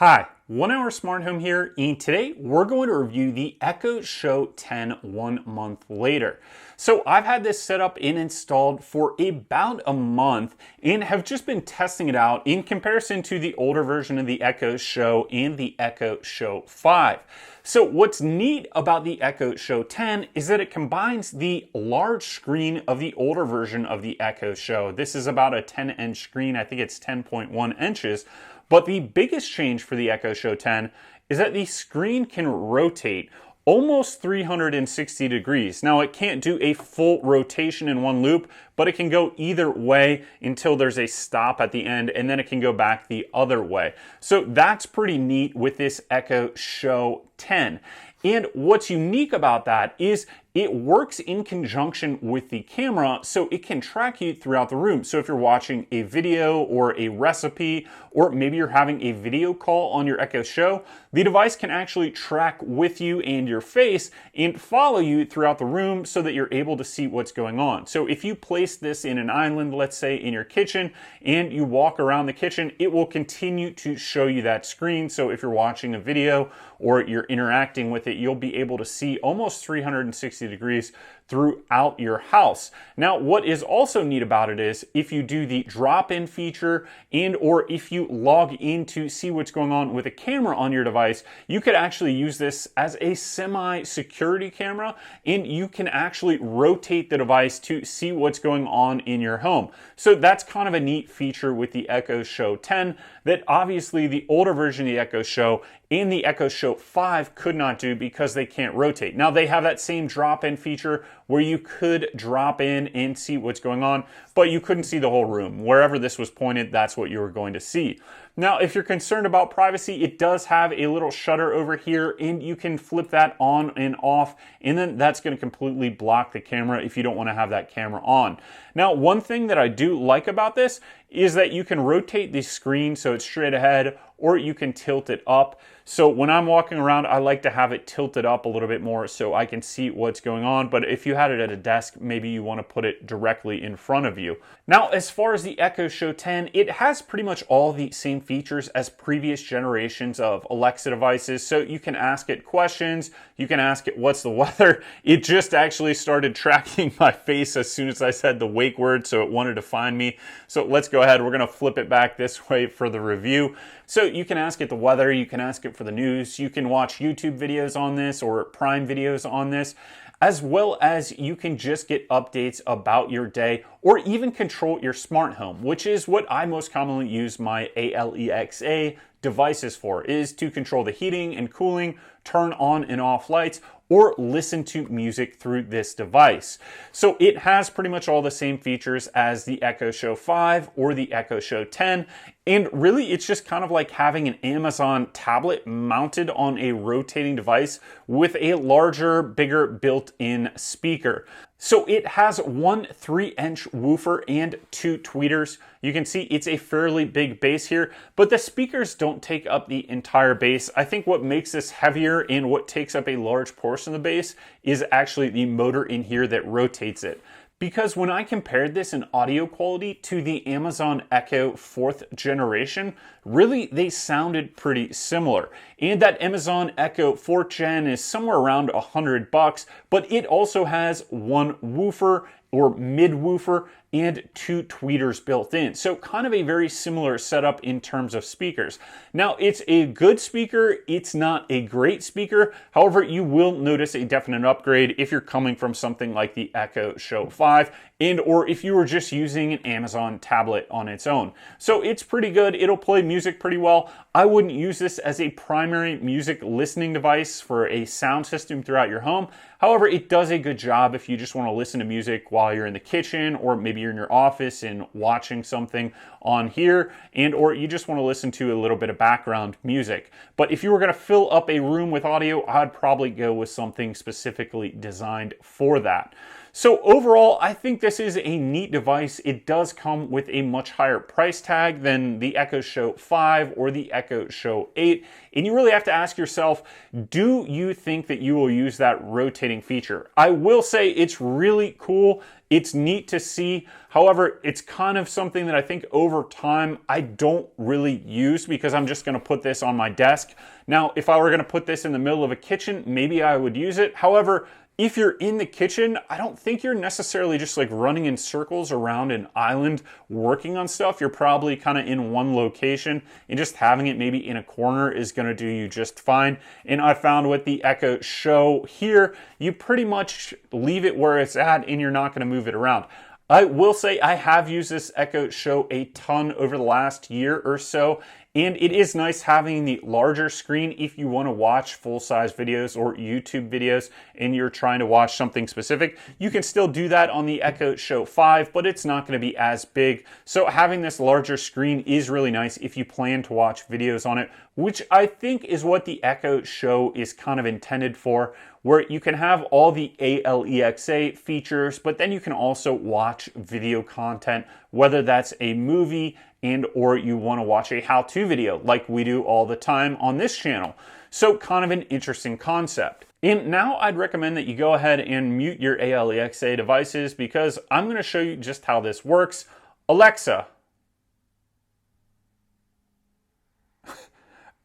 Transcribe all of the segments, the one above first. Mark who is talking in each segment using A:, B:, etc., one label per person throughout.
A: Hi, 1 Hour Smart Home here, and today we're going to review the Echo Show 10 1 month later. So I've had this set up and installed for about a month and have just been testing it out in comparison to the older version of the Echo Show and the Echo Show 5. So what's neat about the Echo Show 10 is that it combines the large screen of the older version of the Echo Show. This is about a 10-inch screen, I think it's 10.1 inches. But the biggest change for the Echo Show 10 is that the screen can rotate almost 360 degrees. Now, it can't do a full rotation in one loop, but it can go either way until there's a stop at the end, and then it can go back the other way. So that's pretty neat with this Echo Show 10. And what's unique about that is it works in conjunction with the camera, so it can track you throughout the room. So if you're watching a video or a recipe, or maybe you're having a video call on your Echo Show, the device can actually track with you and your face and follow you throughout the room so that you're able to see what's going on. So if you place this in an island, let's say in your kitchen, and you walk around the kitchen, it will continue to show you that screen. So if you're watching a video or you're interacting with it, you'll be able to see almost 360 degrees throughout your house. Now, what is also neat about it is if you do the drop-in feature and or if you log in to see what's going on with a camera on your device, you could actually use this as a semi-security camera, and you can actually rotate the device to see what's going on in your home. So that's kind of a neat feature with the Echo Show 10 that obviously the older version of the Echo Show and the Echo Show 5 could not do because they can't rotate. Now, they have that same drop-in feature where you could drop in and see what's going on, but you couldn't see the whole room. Wherever this was pointed, that's what you were going to see. Now, if you're concerned about privacy, it does have a little shutter over here, and you can flip that on and off, and then that's going to completely block the camera if you don't want to have that camera on. Now, one thing that I do like about this is that you can rotate the screen so it's straight ahead, or you can tilt it up. So when I'm walking around, I like to have it tilted up a little bit more so I can see what's going on. But if you had it at a desk, maybe you want to put it directly in front of you. Now, as far as the Echo Show 10, it has pretty much all the same features as previous generations of Alexa devices. So you can ask it questions, you can ask it what's the weather. It just actually started tracking my face as soon as I said the wake word, so it wanted to find me. So let's go ahead, we're going to flip it back this way for the review. So you can ask it the weather, you can ask it for the news, you can watch YouTube videos on this or Prime videos on this, as well as you can just get updates about your day or even control your smart home, which is what I most commonly use my Alexa devices for, is to control the heating and cooling, turn on and off lights, or listen to music through this device. So it has pretty much all the same features as the Echo Show 5 or the Echo Show 10. And really, it's just kind of like having an Amazon tablet mounted on a rotating device with a larger, bigger built-in speaker. So it has one 3-inch woofer and 2 tweeters. You can see it's a fairly big bass here, but the speakers don't take up the entire bass. I think what makes this heavier and what takes up a large portion of the bass is actually the motor in here that rotates it. Because when I compared this in audio quality to the Amazon Echo 4th generation, really they sounded pretty similar. And that Amazon Echo 4th gen is somewhere around $100, but it also has one woofer or mid woofer and 2 tweeters built in. So kind of a very similar setup in terms of speakers. Now, it's a good speaker. It's not a great speaker. However, you will notice a definite upgrade if you're coming from something like the Echo Show 5 and or if you were just using an Amazon tablet on its own. So it's pretty good. It'll play music pretty well. I wouldn't use this as a primary music listening device for a sound system throughout your home. However, it does a good job if you just want to listen to music while you're in the kitchen, or maybe you're in your office and watching something on here, and or you just want to listen to a little bit of background music. But if you were going to fill up a room with audio, I'd probably go with something specifically designed for that. So overall, I think this is a neat device. It does come with a much higher price tag than the Echo Show 5 or the Echo Show 8. And you really have to ask yourself, do you think that you will use that rotating feature? I will say it's really cool. It's neat to see. However, it's kind of something that I think over time I don't really use because I'm just going to put this on my desk. Now, if I were going to put this in the middle of a kitchen, maybe I would use it. However, if you're in the kitchen, I don't think you're necessarily just like running in circles around an island working on stuff. You're probably kind of in one location, and just having it maybe in a corner is going to do you just fine. And I found with the Echo Show here, you pretty much leave it where it's at and you're not going to move it around. I will say I have used this Echo Show a ton over the last year or so, and it is nice having the larger screen if you want to watch full-size videos or YouTube videos and you're trying to watch something specific. You can still do that on the Echo Show 5, but it's not going to be as big. So having this larger screen is really nice if you plan to watch videos on it, which I think is what the Echo Show is kind of intended for, where you can have all the ALEXA features, but then you can also watch video content, whether that's a movie and or you want to watch a how-to video like we do all the time on this channel. So kind of an interesting concept. And now I'd recommend that you go ahead and mute your ALEXA devices because I'm going to show you just how this works. Alexa.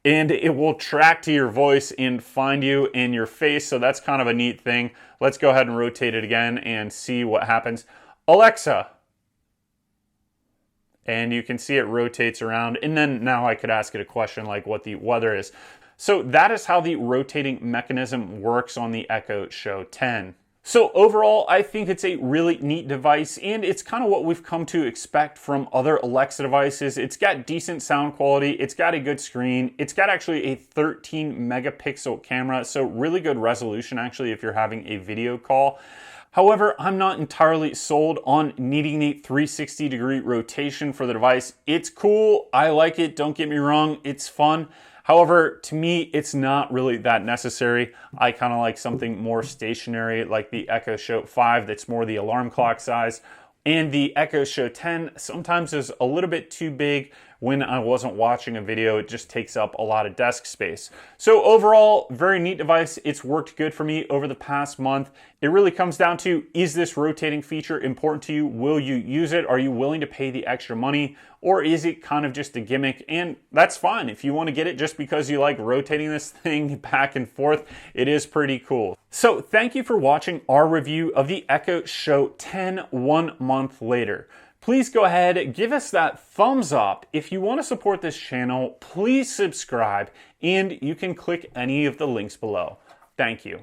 A: And it will track to your voice and find you in your face. So that's kind of a neat thing. Let's go ahead and rotate it again and see what happens. Alexa. And you can see it rotates around. And then now I could ask it a question like what the weather is. So that is how the rotating mechanism works on the Echo Show 10. So overall, I think it's a really neat device, and it's kind of what we've come to expect from other Alexa devices. It's got decent sound quality, it's got a good screen, it's got actually a 13 megapixel camera, so really good resolution actually if you're having a video call. However, I'm not entirely sold on needing the 360-degree rotation for the device. It's cool, I like it, don't get me wrong, it's fun. However, to me, it's not really that necessary. I kind of like something more stationary like the Echo Show 5 that's more the alarm clock size. And the Echo Show 10 sometimes is a little bit too big. When I wasn't watching a video, it just takes up a lot of desk space. So overall, very neat device. It's worked good for me over the past month. It really comes down to, is this rotating feature important to you? Will you use it? Are you willing to pay the extra money? Or is it kind of just a gimmick? And that's fine. If you want to get it just because you like rotating this thing back and forth, it is pretty cool. So thank you for watching our review of the Echo Show 10 1 month later. Please go ahead, give us that thumbs up. If you want to support this channel, please subscribe, and you can click any of the links below. Thank you.